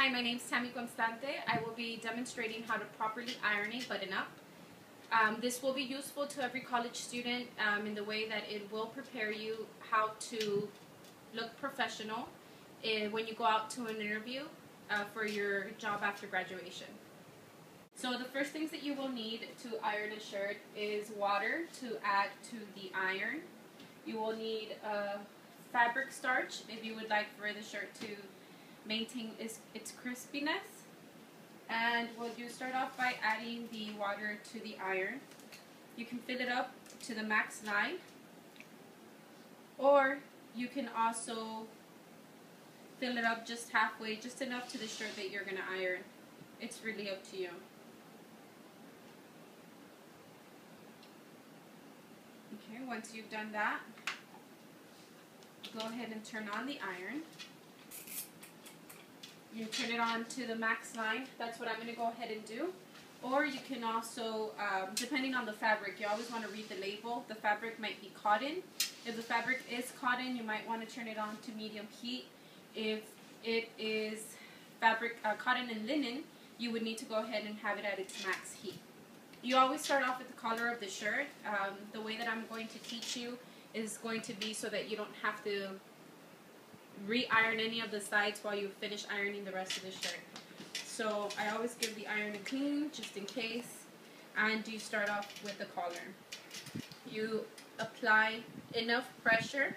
Hi, my name is Tammy Constante. I will be demonstrating how to properly iron a button-up. This will be useful to every college student in the way that it will prepare you how to look professional when you go out to an interview for your job after graduation. So the first things that you will need to iron a shirt is water to add to the iron. You will need fabric starch if you would like for the shirt to maintain its crispiness. And you start off by adding the water to the iron. You can fill it up to the max 9, or you can also fill it up just halfway, just enough to the shirt that you're going to iron. It's really up to you. Okay, once you've done that, go ahead and turn on the iron. You turn it on to the max 9. That's what I'm going to go ahead and do. Or you can also, depending on the fabric, you always want to read the label. The fabric might be cotton. If the fabric is cotton, you might want to turn it on to medium heat. If it is fabric, cotton and linen, you would need to go ahead and have it at its max heat. You always start off with the collar of the shirt. The way that I'm going to teach you is going to be so that you don't have to re-iron any of the sides while you finish ironing the rest of the shirt. So I always give the iron a clean just in case, and you start off with the collar. You apply enough pressure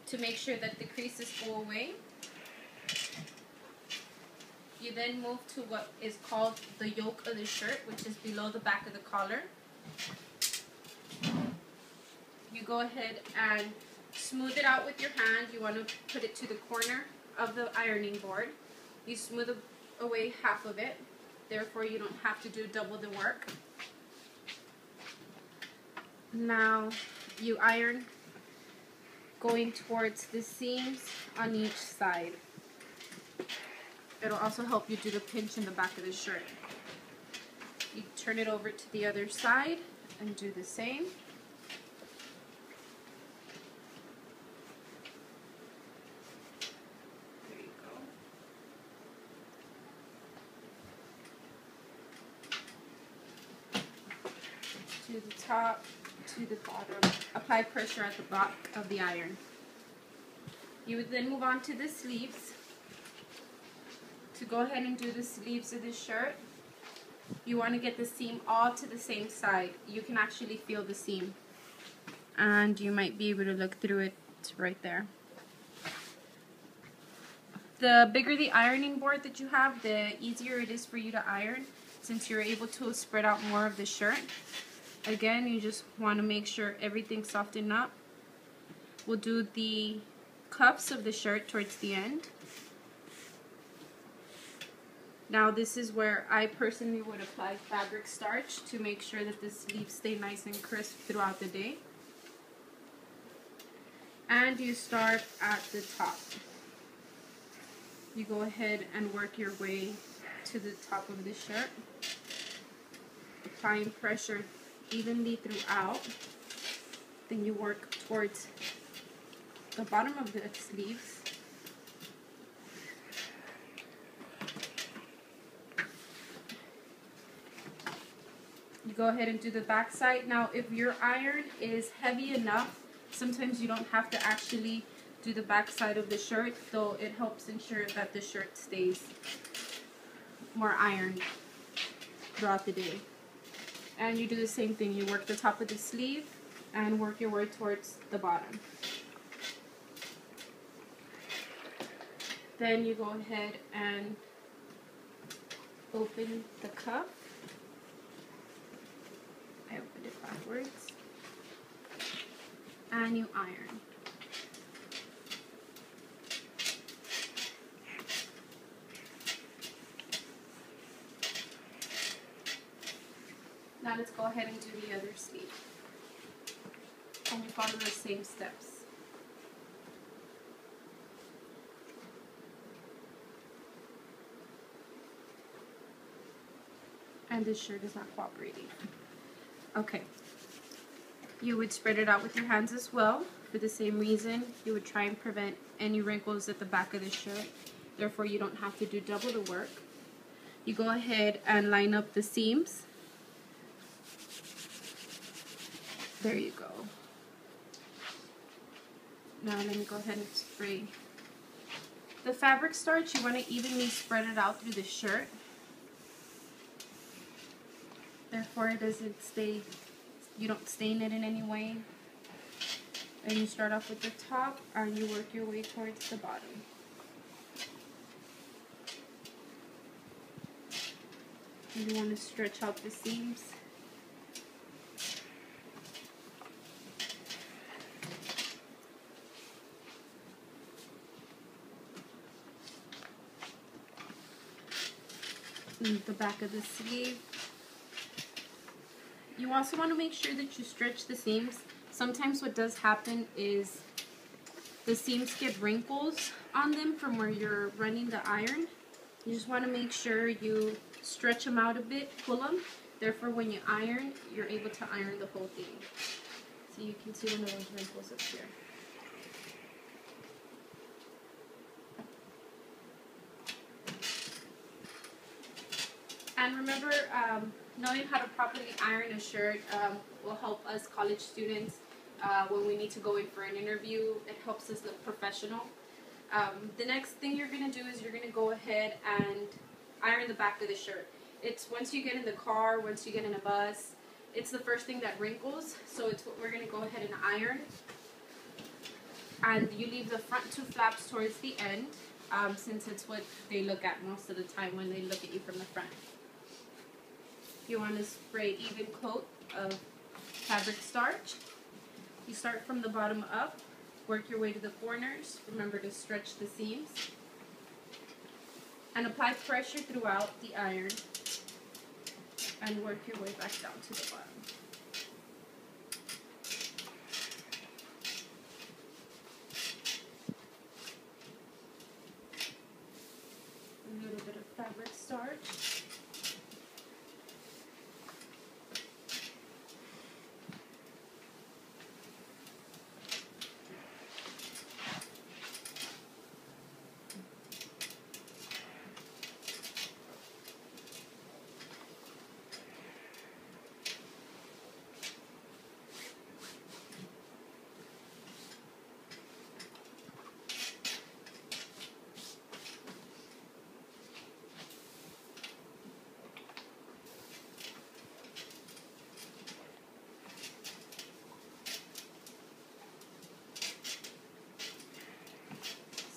to make sure that the creases go away. You then move to what is called the yoke of the shirt, which is below the back of the collar. You go ahead and smooth it out with your hand. You want to put it to the corner of the ironing board. You smooth away half of it, therefore you don't have to do double the work. Now you iron going towards the seams on each side. It'll also help you do the pinch in the back of the shirt. You turn it over to the other side and do the same. To the top, to the bottom. Apply pressure at the back of the iron. You would then move on to the sleeves. To go ahead and do the sleeves of the shirt, you want to get the seam all to the same side. You can actually feel the seam, and you might be able to look through it. It's right there. The bigger the ironing board that you have, the easier it is for you to iron, since you're able to spread out more of the shirt. Again, you just want to make sure everything's softened up. We'll do the cuffs of the shirt towards the end. Now this is where I personally would apply fabric starch to make sure that the sleeves stay nice and crisp throughout the day. And you start at the top. You go ahead and work your way to the top of the shirt, applying pressure evenly throughout. Then you work towards the bottom of the sleeves. You go ahead and do the back side. Now if your iron is heavy enough, sometimes you don't have to actually do the back side of the shirt, though it helps ensure that the shirt stays more ironed throughout the day. And you do the same thing. You work the top of the sleeve and work your way towards the bottom. Then you go ahead and open the cuff. I opened it backwards. And you iron. Now let's go ahead and do the other sleeve. And you follow the same steps. And this shirt is not cooperating. Okay. You would spread it out with your hands as well. For the same reason, you would try and prevent any wrinkles at the back of the shirt. Therefore, you don't have to do double the work. You go ahead and line up the seams. There you go. Now let me go ahead and spray. The fabric starch, you want to evenly spread it out through the shirt. Therefore, it doesn't stay, you don't stain it in any way. And you start off with the top and you work your way towards the bottom. You want to stretch out the seams. And the back of the sleeve. You also want to make sure that you stretch the seams. Sometimes what does happen is the seams get wrinkles on them from where you're running the iron. You just want to make sure you stretch them out a bit, pull them. Therefore, when you iron, you're able to iron the whole thing. So you can see one of those wrinkles up here. And remember, knowing how to properly iron a shirt will help us college students when we need to go in for an interview. It helps us look professional. The next thing you're going to do is you're going to go ahead and iron the back of the shirt. It's once you get in the car, once you get in a bus, it's the first thing that wrinkles. So it's what we're going to go ahead and iron. And you leave the front two flaps towards the end, since it's what they look at most of the time when they look at you from the front. You want to spray even coat of fabric starch. You start from the bottom up, work your way to the corners. Remember to stretch the seams. And apply pressure throughout the iron. And work your way back down to the bottom. A little bit of fabric starch.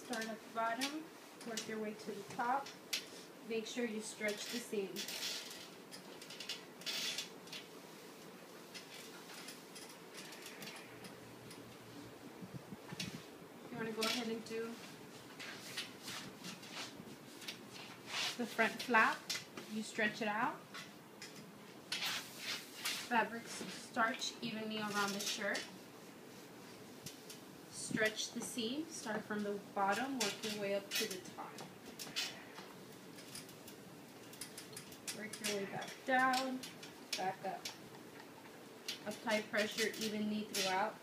Start at the bottom, work your way to the top. Make sure you stretch the seam. You want to go ahead and do the front flap. You stretch it out. Fabric starch evenly around the shirt. Stretch the seam, start from the bottom, work your way up to the top. Work your way back down, back up. Apply pressure evenly throughout.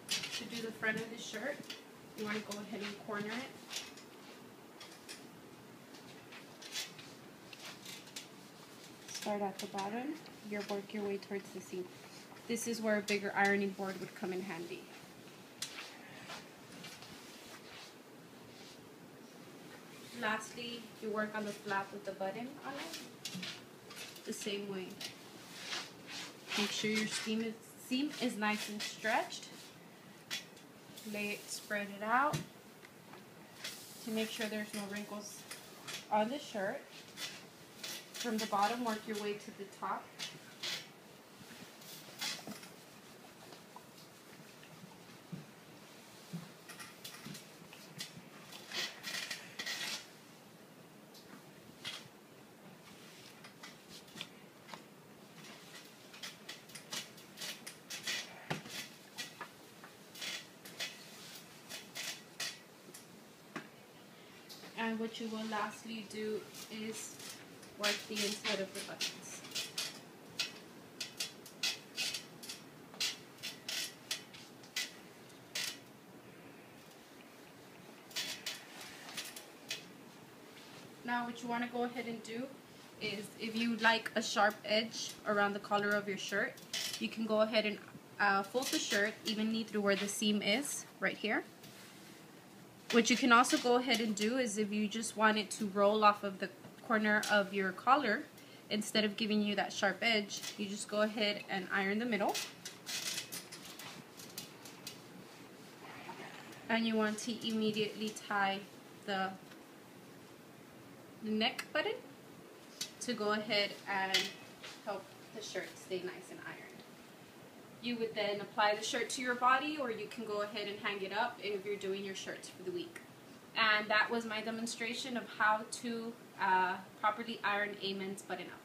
To do the front of the shirt, you want to go ahead and corner it. Start at the bottom, work your way towards the seam. This is where a bigger ironing board would come in handy. Lastly, you work on the flap with the button on it. The same way. Make sure your seam is nice and stretched. Spread it out to make sure there's no wrinkles on the shirt. From the bottom, work your way to the top. And what you will lastly do is work the inside of the buttons. Now what you want to go ahead and do is, if you like a sharp edge around the collar of your shirt, you can go ahead and fold the shirt evenly through where the seam is, right here. What you can also go ahead and do is, if you just want it to roll off of the corner of your collar, instead of giving you that sharp edge, you just go ahead and iron the middle. And you want to immediately tie the neck button to go ahead and help the shirt stay nice and ironed. You would then apply the shirt to your body, or you can go ahead and hang it up if you're doing your shirts for the week. And that was my demonstration of how to properly iron a men's button-up.